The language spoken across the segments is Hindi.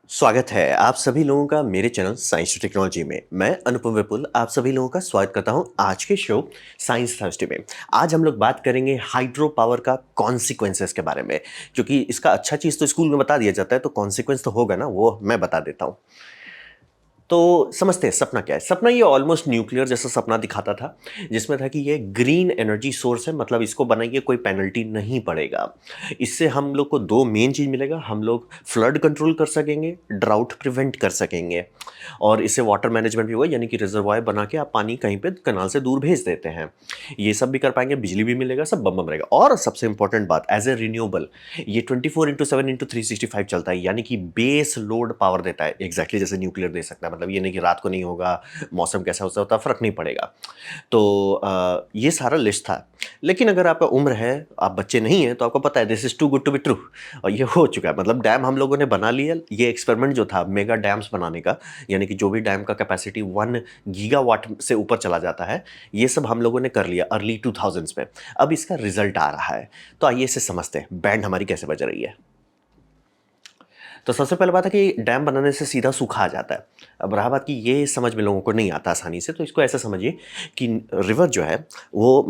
स्वागत है आप सभी लोगों का मेरे चैनल साइंस टेक्नोलॉजी में। मैं अनुपम विपुल आप सभी लोगों का स्वागत करता हूं आज के शो साइंस थर्सडे में। आज हम लोग बात करेंगे हाइड्रो पावर का कॉन्सिक्वेंसेस के बारे में, क्योंकि इसका अच्छा चीज़ तो स्कूल में बता दिया जाता है, तो कॉन्सिक्वेंस तो होगा ना, वो मैं बता देता हूँ। तो समझते हैं सपना क्या है। सपना ये ऑलमोस्ट न्यूक्लियर जैसा सपना दिखाता था, जिसमें था कि ये ग्रीन एनर्जी सोर्स है, मतलब इसको बनाइए कोई पेनल्टी नहीं पड़ेगा। इससे हम लोग को दो मेन चीज़ मिलेगा, हम लोग फ्लड कंट्रोल कर सकेंगे, ड्राउट प्रिवेंट कर सकेंगे, और इससे वाटर मैनेजमेंट भी होगा, यानी कि रिजर्वायर बना के आप पानी कहीं पे कनाल से दूर भेज देते हैं। ये सब भी कर पाएंगे, बिजली भी मिलेगा, सब बम बम रहेगा। और सबसे इंपॉर्टेंट बात, एज ए रिन्यूएबल ये 24/7/365 चलता है, यानी कि बेस लोड पावर देता है, एग्जैक्टली जैसे न्यूक्लियर दे सकता है। मतलब ये नहीं कि रात को नहीं होगा, मौसम कैसा होता फर्क नहीं पड़ेगा। तो ये सारा लिस्ट था। लेकिन अगर आपका उम्र है, आप बच्चे नहीं हैं, तो आपको पता है this is too good to be true, और ये हो चुका है। मतलब डैम हम लोगों ने बना लिया। ये एक्सपेरिमेंट जो था मेगा डैम्स बनाने का, यानी कि जो भी डैम का कैपेसिटी 1 गीगावाट से ऊपर चला जाता है, ये सब हम लोगों ने कर लिया अर्ली 2000s में। अब इसका रिजल्ट आ रहा है, तो आइए इसे समझते हैं बैंड हमारी कैसे बज रही है। तो सबसे पहले बात है कि डैम बनाने से सीधा सूखा आ जाता है। अब रहा बात कि ये समझ में लोगों को नहीं आता आसानी से, तो इसको ऐसे समझिए कि रिवर जो है वो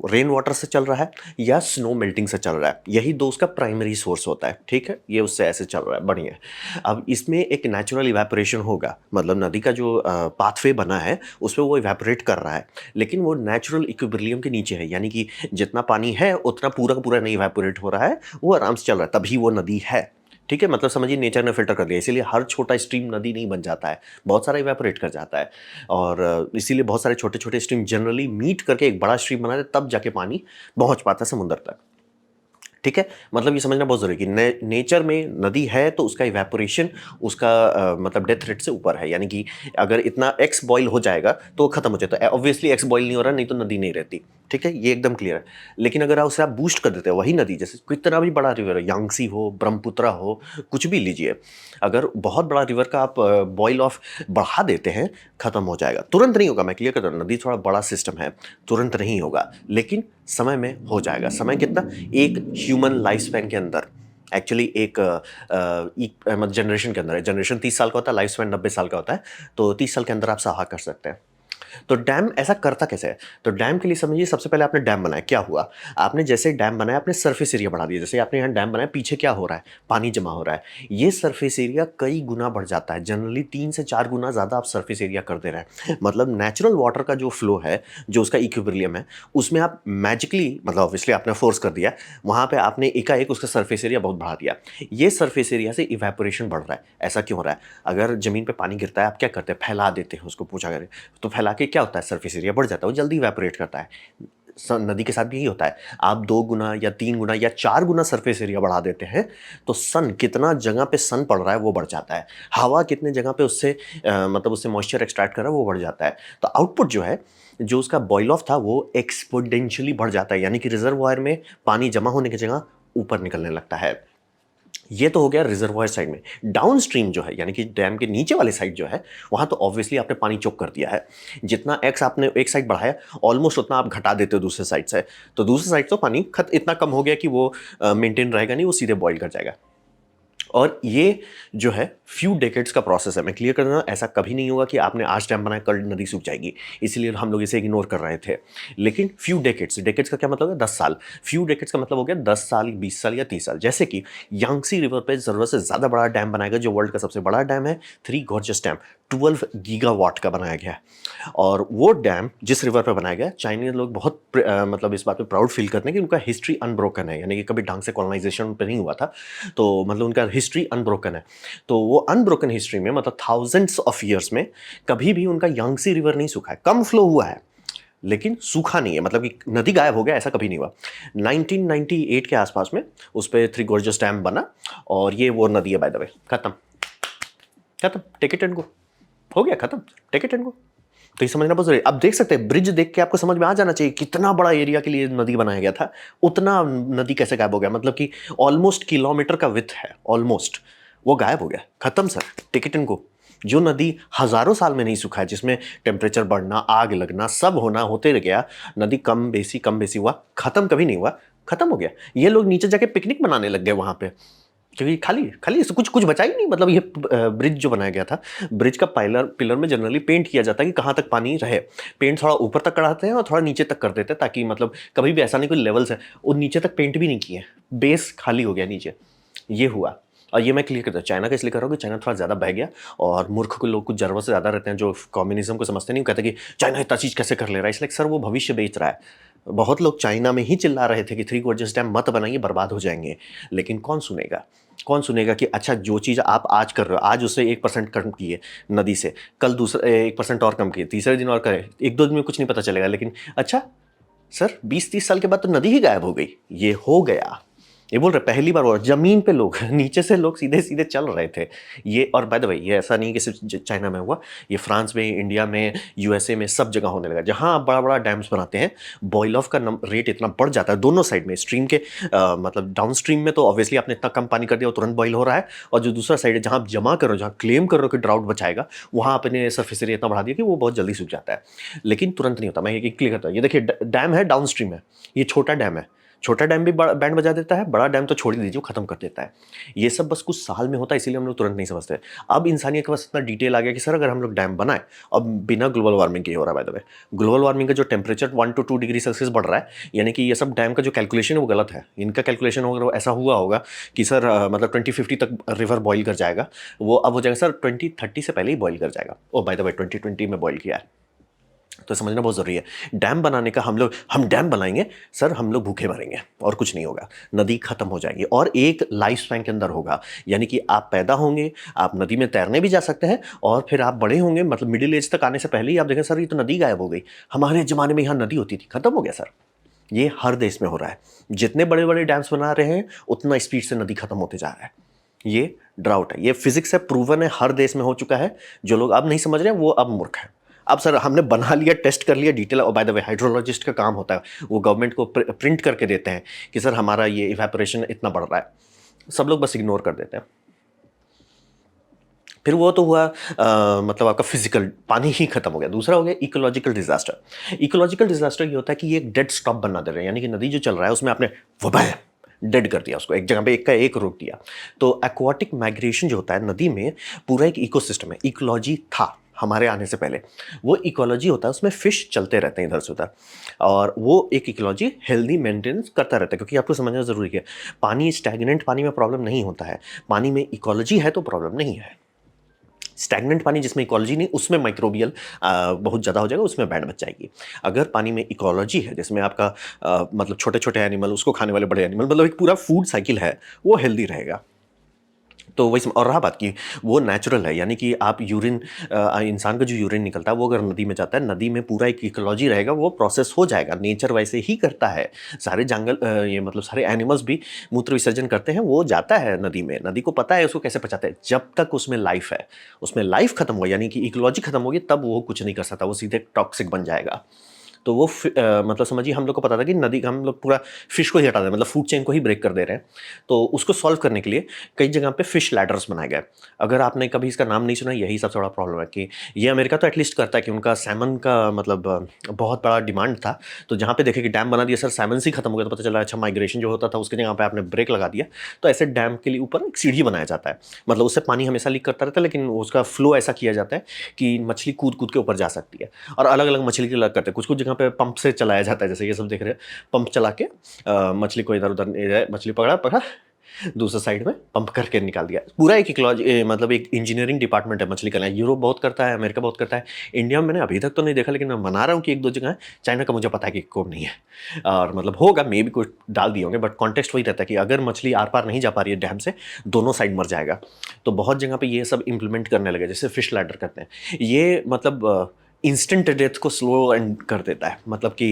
रेन वाटर से चल रहा है या स्नो मेल्टिंग से चल रहा है, यही दो उसका प्राइमरी सोर्स होता है। ठीक है, ये उससे ऐसे चल रहा है, बढ़िया। अब इसमें एक नेचुरल इवेपोरेशन होगा, मतलब नदी का जो पाथवे बना है उस पर वो इवेपोरेट कर रहा है, लेकिन वो नेचुरल इक्विलिब्रियम के नीचे है, यानी कि जितना पानी है उतना पूरा का पूरा नहीं इवेपोरेट हो रहा है, वो आराम से चल रहा है, तभी वो नदी है। ठीक है, मतलब समझिए नेचर ने फिल्टर कर दिया, इसीलिए हर छोटा स्ट्रीम नदी नहीं बन जाता है, बहुत सारा इवेपोरेट कर जाता है। और इसीलिए बहुत सारे छोटे छोटे स्ट्रीम जनरली मीट करके एक बड़ा स्ट्रीम बनाते, तब जाके पानी पहुंच पाता है समुद्र तक। ठीक है, मतलब ये समझना बहुत जरूरी है कि नेचर में नदी है तो उसका इवेपोरेशन उसका मतलब डेथ रेट से ऊपर है, यानी कि अगर इतना एक्स बॉईल हो जाएगा तो वो खत्म हो जाता है। ऑब्वियसली एक्स बॉईल नहीं हो रहा, नहीं तो नदी नहीं रहती। ठीक है, ये एकदम क्लियर है। लेकिन अगर आप उसे आप बूस्ट कर देते हो, वही नदी जैसे कितना भी बड़ा रिवर है, यांगसी हो, ब्रह्मपुत्रा हो, कुछ भी लीजिए, अगर बहुत बड़ा रिवर का आप बॉईल ऑफ बढ़ा देते हैं, खत्म हो जाएगा। तुरंत नहीं होगा, मैं क्लियर कर रहा हूँ, नदी थोड़ा बड़ा सिस्टम है, तुरंत नहीं होगा, लेकिन समय में हो जाएगा। समय कितना, एक ह्यूमन लाइफ स्पैन के अंदर, एक्चुअली एक जनरेशन के अंदर है। जनरेशन 30 साल का होता है, लाइफ स्पैन 90 साल का होता है, तो 30 साल के अंदर आप सहा कर सकते हैं। तो डैम ऐसा करता कैसे है? तो डैम के लिए समझिए, सबसे पहले आपने डैम बनाया, क्या हुआ, आपने जैसे डैम बनाया आपने सरफेस एरिया बढ़ा दिया। जैसे आपने यहाँ डैम बनाया, पीछे क्या हो रहा है, पानी जमा हो रहा है, ये सरफेस एरिया कई गुना बढ़ जाता है, जनरली 3 से 4 गुना ज़्यादा आप सरफेस एरिया कर दे रहे हैं। मतलब नेचुरल वाटर का जो फ्लो है, जो उसका इक्विलिब्रियम है, उसमें आप मैजिकली, मतलब ऑब्वियसली आपने फोर्स कर दिया, वहाँ पे आपने एकाएक उसका सरफेस एरिया बहुत बढ़ा दिया। ये सरफेस एरिया से इवेपोरेशन बढ़ रहा है। ऐसा क्यों हो रहा है? अगर जमीन पे पानी गिरता है, आप क्या करते हैं, फैला देते हैं उसको, पूछा करें तो फैला के क्या होता है, सरफेस एरिया बढ़ जाता है, वो जल्दी इवेपोरेट करता है। नदी के साथ भी यही होता है। आप 2 गुना या 3 गुना या 4 गुना सरफेस एरिया बढ़ा देते हैं, तो सन कितना जगह पे सन पड़ रहा है वो बढ़ जाता है, हवा कितने जगह पे उससे मतलब उससे मॉइस्चर एक्सट्रैक्ट कर रहा है वो बढ़ जाता है। तो आउटपुट जो है, जो उसका बॉयल ऑफ था, वो एक्सपोनेंशियली बढ़ जाता है, यानी कि रिजर्वायर में पानी जमा होने की जगह ऊपर निकलने लगता है। ये तो हो गया रिजर्वायर साइड में। डाउन स्ट्रीम जो है, यानी कि डैम के नीचे वाले साइड जो है, वहां तो ऑब्वियसली आपने पानी चोक कर दिया है। जितना एक्स आपने एक साइड बढ़ाया, ऑलमोस्ट उतना आप घटा देते हो दूसरे साइड से, तो दूसरे साइड तो पानी खत इतना कम हो गया कि वो मेंटेन रहेगा नहीं, वो सीधे बॉईल कर जाएगा। और ये जो है फ्यू डेकेड्स का प्रोसेस है, मैं क्लियर कर रहा हूं, ऐसा कभी नहीं होगा कि आपने आज डैम बनाया कल नदी सूख जाएगी, इसीलिए हम लोग इसे इग्नोर कर रहे थे। लेकिन फ्यू डेकेड्स, डेकेड्स का क्या मतलब है, 10 साल। फ्यू डेकेड्स का मतलब हो गया 10 साल, 20 साल या 30 साल। जैसे कि यांगसी रिवर पे जरूरत से ज्यादा बड़ा डैम बनाएगा, जो वर्ल्ड का सबसे बड़ा डैम है, थ्री गॉर्जस डैम, 12 गीगावाट का बनाया गया है। और वो डैम जिस रिवर पे बनाया गया, चाइनीज लोग बहुत मतलब इस बात पे प्राउड फील करते हैं कि उनका हिस्ट्री अनब्रोकन है, यानी कि कभी ढंग से कॉलोनाइजेशन पे नहीं हुआ था, तो मतलब उनका हिस्ट्री अनब्रोकन है। तो वो अनब्रोकन हिस्ट्री में, मतलब थाउजेंड्स ऑफ ईयर्स में कभी भी उनका यांगसी रिवर नहीं सूखा है, कम फ्लो हुआ है लेकिन सूखा नहीं है, मतलब कि नदी गायब हो गया, ऐसा कभी नहीं हुआ। 1998 के आसपास में उस पर थ्री गॉर्जस डैम बना, और ये वो नदी है, बाय द वे। खत्म, खत्म, टेक इट एंड गो, हो गया खत्म, टेक इट एंड गो। तो ये समझना बहुत जरूरी है। अब देख सकते हैं, ब्रिज देख के आपको समझ में आ जाना चाहिए कितना बड़ा एरिया के लिए नदी बनाया गया था, उतना नदी कैसे गायब हो गया, मतलब कि ऑलमोस्ट किलोमीटर का विथ है, ऑलमोस्ट, वो गायब हो गया, खत्म सर, टिकट एंड गो। जो नदी हजारों साल में नहीं सूखा है, जिसमें टेम्परेचर बढ़ना, आग लगना, सब होना होते रह गया, नदी कम बेसी हुआ, खत्म कभी नहीं हुआ, खत्म हो गया। ये लोग नीचे जाके पिकनिक मनाने लग गए वहां पे, क्योंकि खाली खाली इससे कुछ कुछ बचा ही नहीं। मतलब ये ब्रिज जो बनाया गया था, ब्रिज का पाइलर पिलर में जनरली पेंट किया जाता है कि कहाँ तक पानी रहे। पेंट थोड़ा ऊपर तक कराते हैं और थोड़ा नीचे तक कर देते हैं, ताकि मतलब कभी भी ऐसा नहीं कोई लेवल्स है वो नीचे तक पेंट भी नहीं किए, बेस खाली हो गया नीचे। ये हुआ। और ये मैं क्लियर करता हूँ, चाइना का इसलिए कर रहा हूँ कि चाइना थोड़ा ज़्यादा बह गया, और मूर्ख को लोग कुछ ज़रूरत से ज़्यादा रहते हैं जो कम्युनिज्म को समझते नहीं, वो कहते हैं कि चाइना इतना चीज़ कैसे कर ले रहा है। इसलिए सर वो भविष्य बेच रहा है। बहुत लोग चाइना में ही चिल्ला रहे थे कि थ्री गोर्जेस डैम मत बनाइए, बर्बाद हो जाएंगे। लेकिन कौन सुनेगा? कौन सुनेगा कि अच्छा जो चीज़ आप आज कर रहे हो, आज उससे 1% कम किए नदी से, कल दूसरा 1% और कम किए, तीसरे दिन और करें, एक दो दिन में कुछ नहीं पता चलेगा। लेकिन अच्छा सर 20-30 साल के बाद तो नदी ही गायब हो गई। ये हो गया। ये बोल रहे पहली बार हुआ, जमीन पे लोग नीचे से लोग सीधे सीधे चल रहे थे। ये और बाय द वे ये ऐसा नहीं कि सिर्फ चाइना में हुआ, ये फ्रांस में, इंडिया में, यूएसए में, सब जगह होने लगा। जहाँ आप बड़ा बड़ा डैम्स बनाते हैं, बॉयल ऑफ का रेट इतना बढ़ जाता है दोनों साइड में, स्ट्रीम के मतलब डाउन स्ट्रीम में तो ऑब्वियसली आपने इतना कम पानी कर दिया वो तुरंत बॉयल हो रहा है, और जो दूसरा साइड है जहाँ आप जमा कर रहे हो, जहाँ क्लेम कर रहे हो कि ड्राउट बचाएगा, वहाँ आपने सरफेस एरिया इतना बढ़ा दिया कि वो बहुत जल्दी सूख जाता है। लेकिन तुरंत नहीं होता। मैं ये क्लियर करता हूँ, ये देखिए डैम है, डाउन स्ट्रीम है, ये छोटा डैम है। छोटा डैम भी बैंड बजा देता है, बड़ा डैम तो छोड़ ही दीजिए वो खत्म कर देता है। ये सब बस कुछ साल में होता है, इसीलिए हम लोग तुरंत नहीं समझते। अब इंसानियत के पास इतना डिटेल आ गया कि सर अगर हम लोग डैम बनाए, अब बिना ग्लोबल वार्मिंग के हो रहा है। By the way global warming का जो टेम्परेचर 1 to 2 डिग्री सेल्सियस बढ़ रहा है, यानी कि ये सब डैम का जो कैलकुलेशन है वो गलत है। इनका कैलकुलेशन होगा ऐसा हुआ होगा कि सर मतलब 2050 तक रिवर बॉयल कर जाएगा, वो अब हो जाएगा सर 2030 से पहले ही बॉयल कर जाएगा। ओ बाय द वे 2020 में बॉयल किया है, तो समझना बहुत ज़रूरी है। डैम बनाने का हम डैम बनाएंगे सर, हम लोग भूखे मरेंगे और कुछ नहीं होगा, नदी खत्म हो जाएगी और एक लाइफ स्पैन के अंदर होगा। यानी कि आप पैदा होंगे, आप नदी में तैरने भी जा सकते हैं, और फिर आप बड़े होंगे, मतलब मिडिल एज तक आने से पहले ही आप देखें सर ये तो नदी गायब हो गई, हमारे ज़माने में यहाँ नदी होती थी, खत्म हो गया सर। ये हर देश में हो रहा है। जितने बड़े बड़े डैम्स बना रहे हैं उतना स्पीड से नदी खत्म होते जा रहा है। ये ड्राउट है, ये फिजिक्स से प्रूवन है, हर देश में हो चुका है। जो लोग अब नहीं समझ रहे हैं वो अब मूर्ख है। अब सर हमने बना लिया, टेस्ट कर लिया डिटेल, और बाय द वे हाइड्रोलॉजिस्ट का काम होता है वो गवर्नमेंट को प्रिंट करके देते हैं कि सर हमारा ये इवेपोरेशन इतना बढ़ रहा है। सब लोग बस इग्नोर कर देते हैं। फिर वो तो हुआ मतलब आपका फिजिकल, पानी ही खत्म हो गया। दूसरा हो गया इकोलॉजिकल डिजास्टर। इकोलॉजिकल डिजास्टर ये होता है कि ये एक डेड स्टॉप बना दे रहे हैं, यानी कि नदी जो चल रहा है उसमें आपने डेड कर दिया उसको, एक जगह पे एक का एक रोक दिया। तो एक्वाटिक माइग्रेशन जो होता है नदी में, पूरा एक इकोसिस्टम है। इकोलॉजी था हमारे आने से पहले, वो इकोलॉजी होता है, उसमें फिश चलते रहते हैं इधर से उधर, और वो एक इकोलॉजी हेल्दी मेंटेनेंस करता रहता है। क्योंकि आपको समझना ज़रूरी है, पानी स्टैग्नेंट पानी में प्रॉब्लम नहीं होता है, पानी में इकोलॉजी है तो प्रॉब्लम नहीं है। स्टैग्नेंट पानी जिसमें इकोलॉजी नहीं, उसमें माइक्रोबियल बहुत ज़्यादा हो जाएगा, उसमें बैंड बच जाएगी। अगर पानी में इकोलॉजी है, जिसमें आपका मतलब छोटे छोटे एनिमल, उसको खाने वाले बड़े एनिमल, मतलब एक पूरा फूड साइकिल है, वो हेल्दी रहेगा। तो वही और रहा बात की वो नेचुरल है, यानी कि आप यूरिन, इंसान का जो यूरिन निकलता है वो अगर नदी में जाता है, नदी में पूरा एक इकोलॉजी रहेगा, वो प्रोसेस हो जाएगा। नेचर वैसे ही करता है। सारे जंगल ये मतलब सारे एनिमल्स भी मूत्र विसर्जन करते हैं, वो जाता है नदी में, नदी को पता है उसको कैसे पचाते हैं। जब तक उसमें लाइफ है, उसमें लाइफ खत्म हो, यानी कि इकोलॉजी खत्म होगी, तब वो कुछ नहीं कर सकता, वो सीधे टॉक्सिक बन जाएगा। तो वो मतलब समझिए हम लोग को पता था कि नदी का हम लोग पूरा फिश को ही हटा दें, मतलब फूड चेन को ही ब्रेक कर दे रहे हैं। तो उसको सॉल्व करने के लिए कई जगह पे फिश लैडर्स बनाए गए। अगर आपने कभी इसका नाम नहीं सुना, यही सबसे बड़ा प्रॉब्लम है कि ये अमेरिका तो एटलीस्ट करता है कि उनका सैमन का मतलब बहुत बड़ा डिमांड था। तो जहाँ पे देखे कि डैम बना दिया सर, सैमन से ही खत्म हो गया, तो पता चला अच्छा माइग्रेशन जो होता था उसके जगह पे आपने ब्रेक लगा दिया। तो ऐसे डैम के लिए ऊपर एक सीढ़ी बनाया जाता है, मतलब उससे पानी हमेशा लीक करता रहता है, लेकिन उसका फ्लो ऐसा किया जाता है कि मछली कूद कूद के ऊपर जा सकती है। और अलग अलग मछली के अलग करते हैं, कुछ कुछ जगह पे पंप से चलाया जाता है, जैसे ये सब देख रहे हैं, पंप चला के मछली को इधर उधर, मछली पकड़ा पकड़ा दूसरे साइड में पंप करके निकाल दिया। पूरा एक इकोलॉजी मतलब एक इंजीनियरिंग डिपार्टमेंट है मछली का। यूरोप बहुत करता है, अमेरिका बहुत करता है, इंडिया में मैंने अभी तक तो नहीं देखा, लेकिन मैं मना रहा हूँ कि एक दो जगह है। चाइना का मुझे पता है कि कोई नहीं है, और मतलब होगा मे भी कुछ डाल दिए होंगे, बट कॉन्टेक्स्ट वही रहता है कि अगर मछली आर पार नहीं जा पा रही है डैम से, दोनों साइड मर जाएगा। तो बहुत जगह पे ये सब इंप्लीमेंट करने लगे, जैसे फिश लैडर करते हैं। ये मतलब इंस्टेंट डेथ को स्लो एंड कर देता है, मतलब कि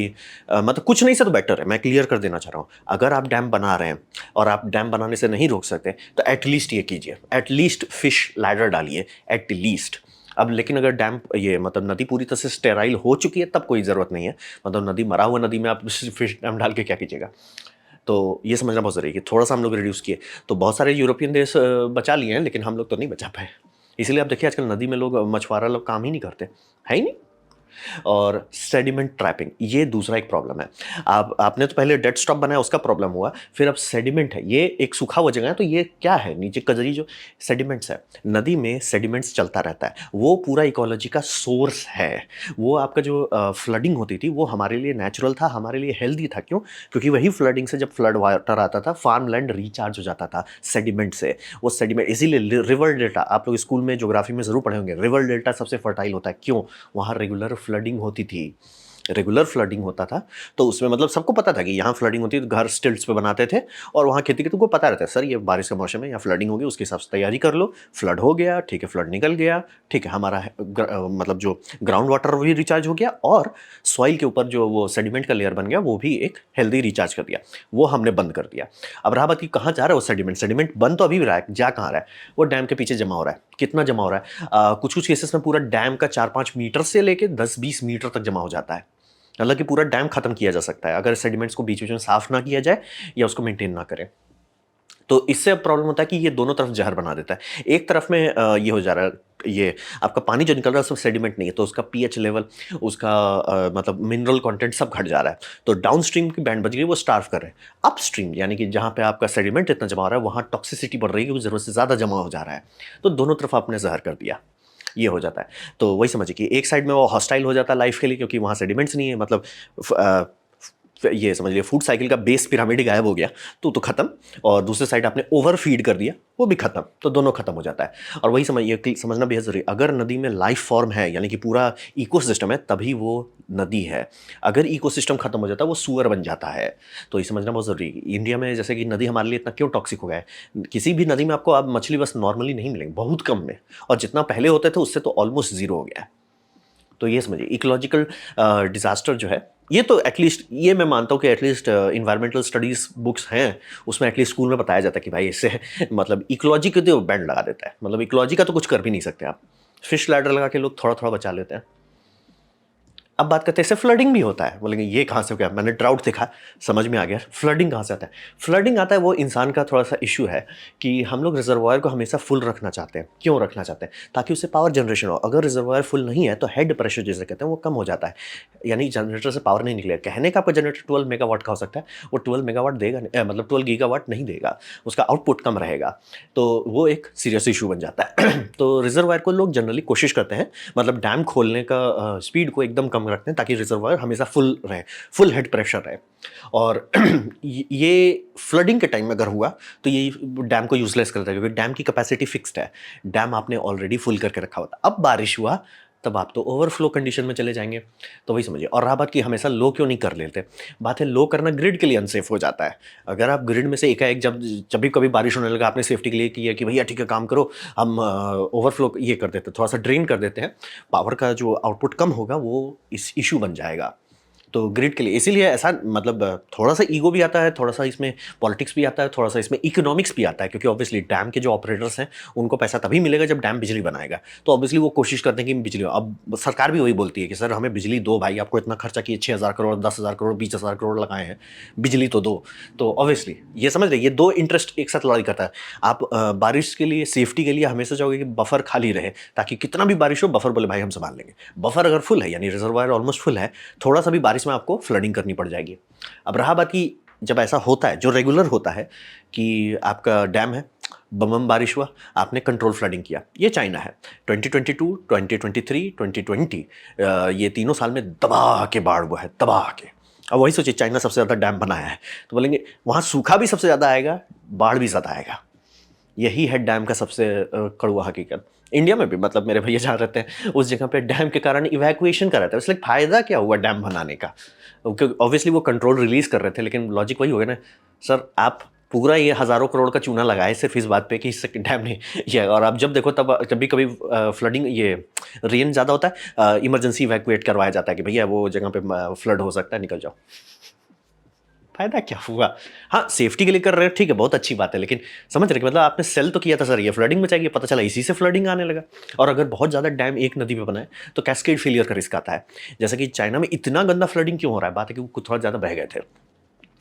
मतलब कुछ नहीं से तो बेटर है। मैं क्लियर कर देना चाह रहा हूँ, अगर आप डैम बना रहे हैं और आप डैम बनाने से नहीं रोक सकते, तो एटलीस्ट ये कीजिए, एटलीस्ट फिश लैडर डालिए एटलीस्ट। अब लेकिन अगर डैम ये मतलब नदी पूरी तरह से स्टेराइल हो चुकी है, तब कोई ज़रूरत नहीं है। मतलब नदी, मरा हुआ नदी में आप फिश डैम डाल के क्या कीजिएगा। तो ये समझना बहुत ज़रूरी है कि थोड़ा सा हम लोग रिड्यूस किए तो बहुत सारे यूरोपियन देश बचा लिए हैं, लेकिन हम लोग तो नहीं बचा पाए। इसलिए आप देखिए आजकल नदी में लोग, मछुआरा लोग काम ही नहीं करते, है ही नहीं। और सेडिमेंट ट्रैपिंग, ये दूसरा एक प्रॉब्लम है। आपने तो पहले डेड स्टॉप बनाया, उसका प्रॉब्लम हुआ, फिर अब सेडिमेंट है, ये एक सूखा हुआ जगह है, तो ये क्या है, नीचे कजरी जो सेडिमेंट्स है, नदी में सेडिमेंट्स चलता रहता है, वो पूरा इकोलॉजी का सोर्स है। वो आपका जो फ्लडिंग होती थी वो हमारे लिए नेचुरल था, हमारे लिए हेल्दी था। क्यों? क्योंकि वही फ्लडिंग से जब फ्लड वाटर आता था, फार्म लैंड रिचार्ज हो जाता था सेडिमेंट से। वो सेडिमेंट, इसीलिए रिवर डेल्टा, आप लोग स्कूल में ज्योग्राफी में जरूर पढ़े होंगे, रिवर डेल्टा सबसे फर्टाइल होता है। क्यों? वहाँ रेगुलर फ्लडिंग होती थी, रेगुलर फ्लडिंग होता था, तो उसमें मतलब सबको पता था कि यहाँ फ्लडिंग होती है, तो घर स्टिल्ट्स पे बनाते थे और वहाँ खेती के, तुमको पता रहता है सर ये बारिश का मौसम है, यहाँ फ्लडिंग होगी, उसके हिसाब से तैयारी कर लो। फ्लड हो गया, ठीक है, फ्लड निकल गया, ठीक है, हमारा मतलब जो ग्राउंड वाटर भी रिचार्ज हो गया और सॉइल के ऊपर जो वो सेडिमेंट का लेयर बन गया वो भी एक हेल्दी रिचार्ज कर दिया। वो हमने बंद कर दिया। अब रहा बात कि कहाँ जा रहा है वो सेडिमेंट, सेडिमेंट बन तो अभी भी रहा है, जा कहाँ रहा है? वो डैम के पीछे जमा हो रहा है। कितना जमा हो रहा है? कुछ कुछ केसेस में पूरा डैम का 4-5 मीटर से लेके 10-20 मीटर तक जमा हो जाता है। हालांकि पूरा डैम खत्म किया जा सकता है अगर सेडिमेंट्स को बीच बीच में साफ ना किया जाए या उसको मेंटेन ना करें। तो इससे अब प्रॉब्लम होता है कि ये दोनों तरफ जहर बना देता है। एक तरफ में ये हो जा रहा है, ये आपका पानी जो निकल रहा है सब सेडिमेंट नहीं है, तो उसका पीएच लेवल, उसका मतलब मिनरल कंटेंट सब घट जा रहा है। तो डाउन स्ट्रीम की बैंड बज गई, वो स्टार्व कर रहे हैं। अप स्ट्रीम यानी कि जहाँ पे आपका सेडिमेंट इतना जमा हो रहा है वहाँ टॉक्सिसिटी बढ़ रही है, क्योंकि ज़रूरत से ज़्यादा जमा हो जा रहा है। तो दोनों तरफ आपने जहर कर दिया, ये हो जाता है। तो वही समझिए कि एक साइड में वो हॉस्टाइल हो जाता है लाइफ के लिए, क्योंकि वहाँ सेडिमेंट्स नहीं है, मतलब ये समझ लिया फूड साइकिल का बेस पिरामिड गायब हो गया, तो खत्म। और दूसरे साइड आपने ओवर फीड कर दिया, वो भी खत्म, तो दोनों खत्म हो जाता है। और वही समझना बेहद जरूरी, अगर नदी में लाइफ फॉर्म है यानी कि पूरा इकोसिस्टम है, तभी वो नदी है। अगर इकोसिस्टम खत्म हो जाता है वो सुअर बन जाता है। तो ये समझना बहुत जरूरी है। इंडिया में जैसे कि नदी हमारे लिए इतना क्यों टॉक्सिक हो गया है, किसी भी नदी में आपको अब मछली बस नॉर्मली नहीं मिलेंगे, बहुत कम में, और जितना पहले होते थे उससे तो ऑलमोस्ट जीरो हो गया है। तो ये समझिए इकोलॉजिकल डिजास्टर जो है, ये तो एटलीस्ट ये मैं मानता हूँ कि एटलीस्ट इन्वायरमेंटल स्टडीज बुक्स हैं, उसमें एटलीस्ट स्कूल में बताया जाता है कि भाई इससे मतलब इकोलॉजी के तो बैंड लगा देता है, मतलब इकोलॉजी का तो कुछ कर भी नहीं सकते आप। फिश लैडर लगा के लोग थोड़ा थोड़ा बचा लेते हैं। अब बात करते हैं, इससे फ्लडिंग भी होता है। बोलेंगे ये कहाँ से हो गया, मैंने ड्राउट देखा, समझ में आ गया। फ्लडिंग कहाँ से आता है? फ्लडिंग आता है, वो इंसान का थोड़ा सा इशू है कि हम लोग रिजर्वायर को हमेशा फुल रखना चाहते हैं। क्यों रखना चाहते हैं? ताकि उससे पावर जनरेशन हो। अगर रिजर्वायर फुल नहीं है तो हेड प्रेशर जिसे कहते हैं वो कम हो जाता है, यानी जनरेटर से पावर नहीं निकलेगा। कहने का आपका जनरेटर 12 मेगावाट का हो सकता है, वो 12 मेगावाट देगा मतलब 12 गीगावाट नहीं देगा, उसका आउटपुट कम रहेगा, तो वो एक सीरियस इशू बन जाता है। तो रिजर्वायर को लोग जनरली कोशिश करते हैं, मतलब डैम खोलने का स्पीड को एकदम कम रखते हैं, ताकि रिजर्वायर हमेशा फुल रहे, फुल हेड प्रेशर रहे। और ये फ्लडिंग के टाइम में अगर हुआ तो ये डैम को यूजलेस करता है, क्योंकि डैम की कैपेसिटी फिक्स्ड है, डैम आपने ऑलरेडी फुल करके रखा होता। अब बारिश हुआ तब आप तो ओवरफ्लो कंडीशन में चले जाएंगे। तो वही समझिए। और रहा बात कि हमेशा लो क्यों नहीं कर लेते, बात है लो करना ग्रिड के लिए अनसेफ हो जाता है। अगर आप ग्रिड में से एकाएक जब भी कभी बारिश होने लगा, आपने सेफ्टी के लिए किया कि भैया ठीक है काम करो, हम ओवरफ्लो ये कर देते हैं, थोड़ा सा ड्रेन कर देते हैं, पावर का जो आउटपुट कम होगा वो इस इशू बन जाएगा। तो ग्रिड के लिए इसीलिए ऐसा, मतलब थोड़ा सा ईगो भी आता है, थोड़ा सा इसमें पॉलिटिक्स भी आता है, थोड़ा सा इसमें इकोनॉमिक्स भी आता है, क्योंकि ऑब्वियसली डैम के जो ऑपरेटर्स हैं उनको पैसा तभी मिलेगा जब डैम बिजली बनाएगा। तो ऑब्वियसली वो कोशिश करते हैं कि बिजली, अब सरकार भी वही बोलती है कि सर हमें बिजली दो भाई, आपको इतना खर्चा किए, 6,000 करोड़, 10,000 करोड़, 20,000 करोड़ लगाए हैं, बिजली तो दो। तो ऑब्वियसली ये समझ रहे, ये दो इंटरेस्ट एक साथ लड़ाई करता है। आप बारिश के लिए, सेफ्टी के लिए हमेशा चाहोगे कि बफर खाली रहे, ताकि कितना भी बारिश हो बफर बोले भाई हम संभाल लेंगे। बफर अगर फुल है यानी रिजर्वायर ऑलमोस्ट फुल है, थोड़ा सा भी बारिश में आपको फ्लडिंग करनी पड़ जाएगी। अब रहा बात कि जब ऐसा होता है, जो रेगुलर होता है कि आपका डैम है, बम बारिश हुआ, आपने कंट्रोल फ्लडिंग किया, ये चाइना है 2022, 2023, 2020, ये तीनों साल में दबा के बाढ़ हुआ है, दबा के। अब वही सोचिए, चाइना सबसे ज़्यादा डैम बनाया है, तो बोलेंगे वहाँ सूखा भी सबसे ज़्यादा आएगा, बाढ़ भी ज़्यादा आएगा। यही है डैम का सबसे कड़वा हकीकत। इंडिया में भी, मतलब मेरे भैया जहाँ रहते हैं उस जगह पे डैम के कारण इवैक्यूएशन कर रहा था, इसलिए फ़ायदा क्या हुआ डैम बनाने का? क्योंकि ऑब्वियसली वो कंट्रोल रिलीज़ कर रहे थे, लेकिन लॉजिक वही हो गया ना, सर आप पूरा ये हज़ारों करोड़ का चूना लगाए सिर्फ इस बात पे कि इससे डैम नहीं ये, और आप जब देखो तब कभी कभी फ्लडिंग, ये रेन ज़्यादा होता है, इमरजेंसी इवैक्यूएट करवाया जाता है कि भैया वो जगह पे फ्लड हो सकता है, निकल जाओ। फायदा क्या हुआ? हाँ, सेफ्टी के लिए कर रहे हैं, ठीक है, बहुत अच्छी बात है, लेकिन समझ रहे कि मतलब आपने सेल तो किया था सर ये फ्लडिंग में चाहिए, पता चला इसी से फ्लडिंग आने लगा। और अगर बहुत ज़्यादा डैम एक नदी पे बना है तो कैस्केड फेलियर का रिस्क आता है। जैसे कि चाइना में इतना गंदा फ्लडिंग क्यों हो रहा है, बात है कि वो थोड़ा ज़्यादा बह गए थे,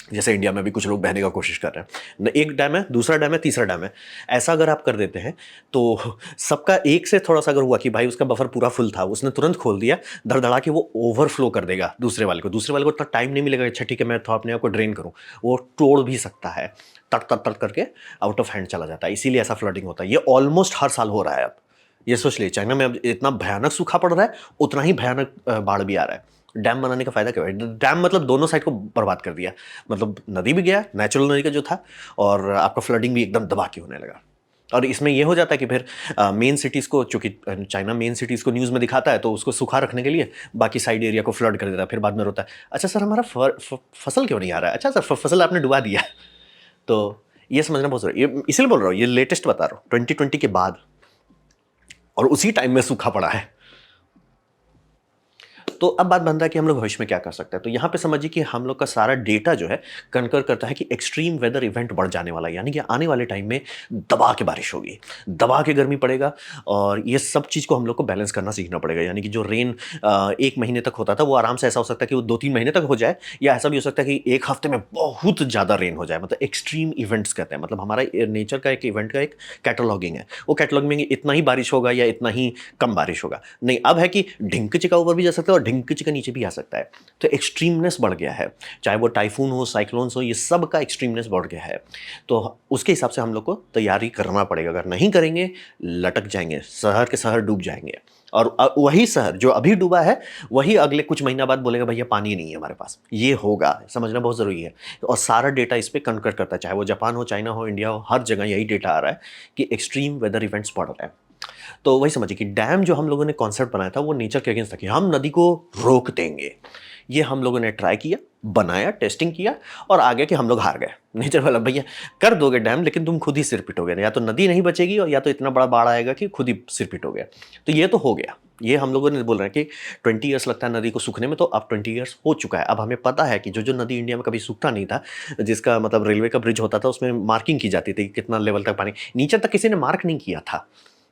जैसे इंडिया में भी कुछ लोग बहने का कोशिश कर रहे हैं, एक डैम है, दूसरा डैम है, तीसरा डैम है। ऐसा अगर आप कर देते हैं तो सबका एक से थोड़ा सा अगर हुआ कि भाई उसका बफर पूरा फुल था, उसने तुरंत खोल दिया, धड़धड़ा के वो ओवरफ्लो कर देगा दूसरे वाले को इतना टाइम नहीं मिलेगा, अच्छा ठीक है मैं तो अपने आप को ड्रेन करूँ, वो तोड़ भी सकता है, तट तट तट करके आउट ऑफ हैंड चला जाता है। इसीलिए ऐसा फ्लडिंग होता है। ये ऑलमोस्ट हर साल हो रहा है अब। ये सोच लीजिए चाइना में अब इतना भयानक सूखा पड़ रहा है, उतना ही भयानक बाढ़ भी आ रहा है। डैम बनाने का फायदा क्या है? डैम मतलब दोनों साइड को बर्बाद कर दिया, मतलब नदी भी गया, नेचुरल नदी का जो था, और आपका फ्लडिंग भी एकदम दबा के होने लगा। और इसमें यह हो जाता है कि फिर मेन सिटीज़ को, चूंकि चाइना मेन सिटीज़ को न्यूज़ में दिखाता है, तो उसको सूखा रखने के लिए बाकी साइड एरिया को फ्लड कर देता है, फिर बाद में रोता है, अच्छा सर हमारा फसल क्यों नहीं आ रहा है, अच्छा सर फसल आपने डुबा दिया। तो ये समझना बहुत जरूरी, ये इसलिए बोल रहा हूँ, ये लेटेस्ट बता रहा हूँ 2020 के बाद, और उसी टाइम में सूखा पड़ा है। तो अब बात बनता है कि हम लोग भविष्य में क्या कर सकते हैं। तो यहाँ पे समझिए कि हम लोग का सारा डेटा जो है कनकर करता है कि एक्सट्रीम वेदर इवेंट बढ़ जाने वाला है, यानी कि आने वाले टाइम में दबा के बारिश होगी, दबा के गर्मी पड़ेगा, और ये सब चीज़ को हम लोग को बैलेंस करना सीखना पड़ेगा। यानी कि जो रेन 1 महीने तक होता था वो आराम से ऐसा हो सकता है कि वो 2-3 महीने तक हो जाए, या ऐसा भी हो सकता है कि एक हफ्ते में बहुत ज़्यादा रेन हो जाए। मतलब एक्सट्रीम इवेंट्स कहते हैं, मतलब हमारा नेचर का एक इवेंट का एक कैटलॉगिंग है, वो कैटलॉग में इतना ही बारिश होगा या इतना ही कम बारिश होगा। नहीं, अब है कि ढिंक चिका ऊपर भी जा सकता है और ढिंक चिका नीचे भी आ सकता है। तो एक्सट्रीमनेस बढ़ गया है, चाहे वो टाइफून हो, साइक्लोन्स हो, ये सब का एक्सट्रीमनेस बढ़ गया है। तो उसके हिसाब से हम लोग को तैयारी करना पड़ेगा। अगर नहीं करेंगे लटक जाएंगे, शहर के शहर डूब जाएंगे, और वही शहर जो अभी डूबा है वही अगले कुछ महीना बाद बोलेगा भैया पानी नहीं है हमारे पास। ये होगा, समझना बहुत ज़रूरी है। और सारा डेटा इस पर कनकर करता है, चाहे वो जापान हो, चाइना हो, इंडिया हो, हर जगह यही डेटा आ रहा है कि एक्सट्रीम वेदर इवेंट्स बढ़ रहे हैं। तो वही समझिए कि डैम जो हम लोगों ने कॉन्सेप्ट बनाया था वो नेचर के अगेंस्ट था कि हम नदी को रोक देंगे। ये हम लोगों ने ट्राई किया, बनाया, टेस्टिंग किया, और आगे के हम लोग हार गए। नेचर वाला भैया कर दोगे डैम, लेकिन तुम खुद ही सिर पिटोगे, या तो नदी नहीं बचेगी और या तो इतना बड़ा बाढ़ आएगा कि खुद ही सिर पिटोगे। तो ये तो हो गया, ये हम लोगों ने बोल रहे हैं कि 20 ईयर्स लगता है नदी को सूखने में, तो अब 20 ईयर्स हो चुका है। अब हमें पता है कि जो जो नदी इंडिया में कभी सूखता नहीं था, जिसका मतलब रेलवे का ब्रिज होता था उसमें मार्किंग की जाती थी कितना लेवल तक पानी, नीचे तक किसी ने मार्क नहीं किया था।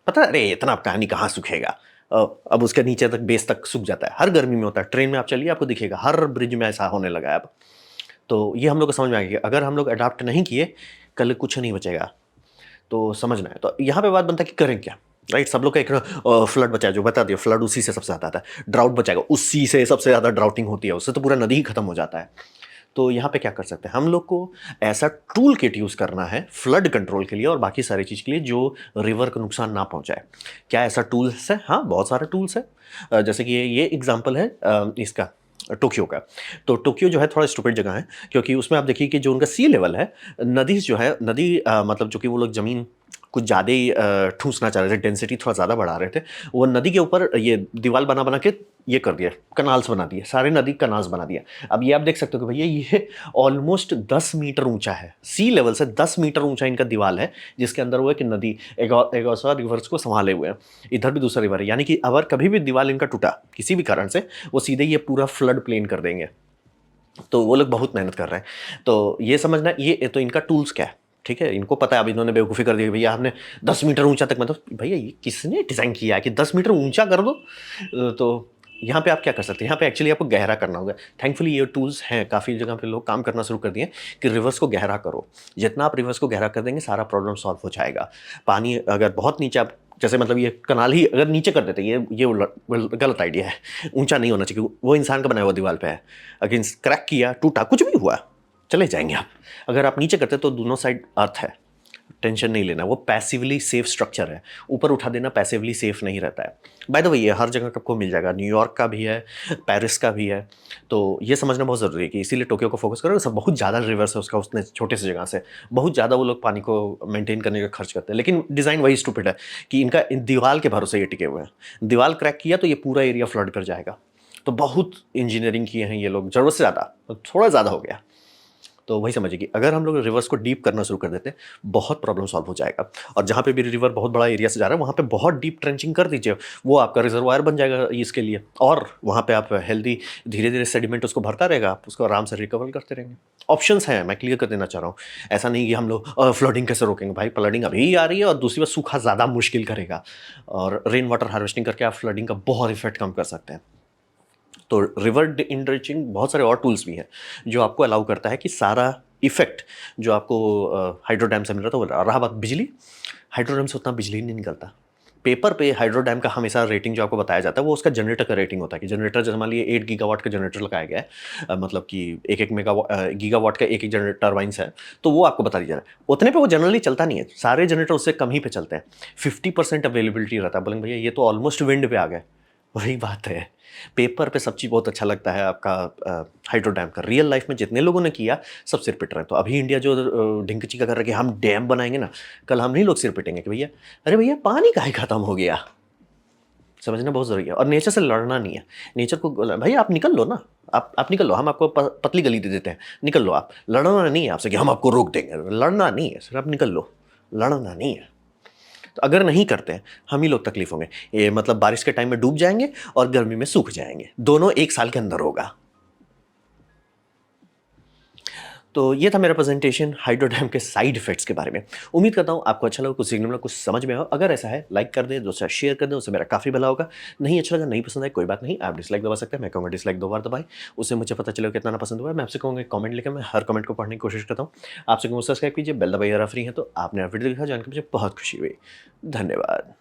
पता है, अरे इतना कहानी कहाँ सूखेगा, अब उसके नीचे तक बेस तक सूख जाता है। हर गर्मी में होता है, ट्रेन में आप चलिए आपको दिखेगा, हर ब्रिज में ऐसा होने लगा है अब। तो ये हम लोग को समझ में आ गया, अगर हम लोग अडाप्ट नहीं किए कल कुछ नहीं बचेगा। तो समझना है, तो यहाँ पे बात बनता है कि करें क्या, राइट। सब लोग का एक फ्लड बचाया, जो बता दिया, फ्लड उसी से सबसे ज़्यादा आता है, ड्राउट बचाएगा उसी से सबसे ज़्यादा ड्राउटिंग होती है, उससे तो पूरा नदी ही खत्म हो जाता है। तो यहाँ पे क्या कर सकते हैं हम लोग को, ऐसा टूल किट यूज़ करना है फ्लड कंट्रोल के लिए और बाकी सारी चीज़ के लिए जो रिवर को नुकसान ना पहुँचाए। क्या ऐसा टूल्स है? हाँ, बहुत सारे टूल्स है। जैसे कि ये एग्जाम्पल है इसका टोक्यो का। तो टोक्यो जो है थोड़ा स्टूपिड जगह है, क्योंकि उसमें आप देखिए कि जो उनका सी लेवल है, नदी जो है, नदी मतलब जो कि वो लोग ज़मीन कुछ ज़्यादा ही ठूंसना चाह रहे थे, डेंसिटी थोड़ा ज़्यादा बढ़ा रहे थे, वो नदी के ऊपर ये दीवार बना बना के ये कर दिया, कनाल्स बना दिए, सारे नदी कनाल्स बना दिया। अब ये आप देख सकते हो कि भैया ये ऑलमोस्ट 10 मीटर ऊंचा है, सी लेवल से 10 मीटर ऊंचा इनका दीवार है, जिसके अंदर वो है कि नदी एगोसा रिवर्स को संभाले हुए हैं, इधर भी दूसरा रिवर है। यानी कि अगर कभी भी दीवार इनका टूटा किसी भी कारण से, वो सीधे ये पूरा फ्लड प्लेन कर देंगे। तो वो लोग बहुत मेहनत कर रहे हैं। तो ये समझना, ये तो इनका टूल्स क्या है, ठीक है, इनको पता है। अब इन्होंने बेवकूफ़ी कर दी भैया हमने 10 मीटर ऊंचा तक, मतलब भैया ये किसने डिज़ाइन किया है कि 10 मीटर ऊंचा कर दो। तो यहाँ पे आप क्या कर सकते हैं, यहाँ पे एक्चुअली आपको गहरा करना होगा। थैंकफुली ये टूल्स हैं, काफ़ी जगह पे लोग काम करना शुरू कर दिए कि रिवर्स को गहरा करो। जितना आप रिवर्स को गहरा कर देंगे सारा प्रॉब्लम सॉल्व हो जाएगा। पानी अगर बहुत नीचे आप, जैसे मतलब ये कनाल ही अगर नीचे कर देते, ये गलत आइडिया है, ऊंचा नहीं होना चाहिए, वो इंसान का बनाया हुआ दीवार पे है, अगर क्रैक किया, टूटा, कुछ भी हुआ, चले जाएंगे आप। अगर आप नीचे करते तो दोनों साइड अर्थ है, टेंशन नहीं लेना, वो पैसिवली सेफ स्ट्रक्चर है। ऊपर उठा देना पैसिवली सेफ नहीं रहता है। बाय द वे ये हर जगह आपको मिल जाएगा, न्यूयॉर्क का भी है, पेरिस का भी है। तो ये समझना बहुत ज़रूरी है कि इसीलिए टोक्यो को फोकस करो। सब बहुत ज़्यादा रिवर्स है उसका, उसने छोटे से जगह से बहुत ज़्यादा वो लोग पानी को मेंटेन करने का खर्च करते हैं, लेकिन डिज़ाइन वही स्टूपिड है कि इनका दीवार के भरोसे ये टिके हुए हैं। दीवार क्रैक किया तो ये पूरा एरिया फ्लड कर जाएगा। तो बहुत इंजीनियरिंग किए हैं ये लोग, ज़रूरत से ज़्यादा, थोड़ा ज़्यादा हो गया। तो वही समझिए कि अगर हम लोग रिवर्स को डीप करना शुरू कर देते हैं, बहुत प्रॉब्लम सॉल्व हो जाएगा। और जहाँ पे भी रिवर बहुत बड़ा एरिया से जा रहा है वहाँ पे बहुत डीप ट्रेंचिंग कर दीजिए, वो आपका रिजर्वायर बन जाएगा इसके लिए, और वहाँ पे आप हेल्दी धीरे धीरे सेडिमेंट उसको भरता रहेगा, आप उसको आराम से रिकवर करते रहेंगे। ऑप्शंस हैं, मैं क्लियर कर देना चाह रहा हूँ। ऐसा नहीं कि हम लोग फ्लडिंग कैसे रोकेंगे, भाई फ्लडिंग अभी ही आ रही है और दूसरी बात सूखा ज़्यादा मुश्किल करेगा, और रेन वाटर हार्वेस्टिंग करके आप फ्लडिंग का बहुत इफेक्ट कम कर सकते हैं। तो रिवर इनरिचिंग बहुत सारे और टूल्स भी हैं जो आपको अलाउ करता है कि सारा इफेक्ट जो आपको हाइड्रो डैम से मिल रहा था वो रहा बात बिजली, हाइड्रो डैम से उतना बिजली नहीं निकलता। पेपर पे हाइड्रो डैम का हमेशा रेटिंग जो आपको बताया जाता है वो उसका जनरेटर का रेटिंग होता है कि जनरेटर जैसे मान लिए 8 गीगावाट का जनरेटर लगाया गया है, मतलब कि एक एक गीगावाट का एक एक जनरेटर टर्बाइंस है, तो वो आपको बता दिया जा रहा है। उतने पे वो जनरली चलता नहीं है, सारे जनरेटर उससे कम ही पे चलते हैं। 50% अवेलेबिलिटी रहता है। बोलेंगे भैया ये तो ऑलमोस्ट विंड पे आ गए। वही बात है, पेपर पे सब चीज़ बहुत अच्छा लगता है आपका हाइड्रो डैम का। रियल लाइफ में जितने लोगों ने किया सब सिर पिट रहे हैं। तो अभी इंडिया जो ढिंक चिका कर रहा है कि हम डैम बनाएंगे ना, कल हम नहीं लोग सिर पिटेंगे कि भैया अरे भैया पानी काहे खत्म हो गया। समझना बहुत ज़रूरी है और नेचर से लड़ना नहीं है। नेचर को भाई आप निकल लो ना, आप निकल लो, हम आपको पतली गली दे देते हैं, निकल लो। आप लड़ना नहीं है आपसे कि हम आपको रोक देंगे, लड़ना नहीं है, सिर्फ आप निकल लो, लड़ना नहीं है। तो अगर नहीं करते हैं हम ही लोग तकलीफ होंगे। ये मतलब बारिश के टाइम में डूब जाएंगे और गर्मी में सूख जाएंगे, दोनों एक साल के अंदर होगा। तो ये था मेरा प्रेजेंटेशन हाइड्रो डैम के साइड इफेक्ट्स के बारे में। उम्मीद करता हूँ आपको अच्छा लगा, कुछ सीखने में कुछ समझ में आओ। अगर ऐसा है लाइक कर दें, दोस्तों शेयर कर दें, उससे मेरा काफ़ी भला होगा। नहीं अच्छा लगा, नहीं पसंद आए, कोई बात नहीं, आप डिसलाइक दबा सकते हैं। मैं कहूँगा डिसलाइक 2 बार दबाएं, उससे मुझे पता चलेगा कितना ना पसंद हुआ है। मैं आपसे कहूँगा कमेंट लिखें, मैं हर कमेंट को पढ़ने की कोशिश करता हूँ। आपसे कहूँगा सब्सक्राइब कीजिए, बेल दबाइए, फ्री है तो आपने वीडियो देखा जान के मुझे बहुत खुशी हुई। धन्यवाद।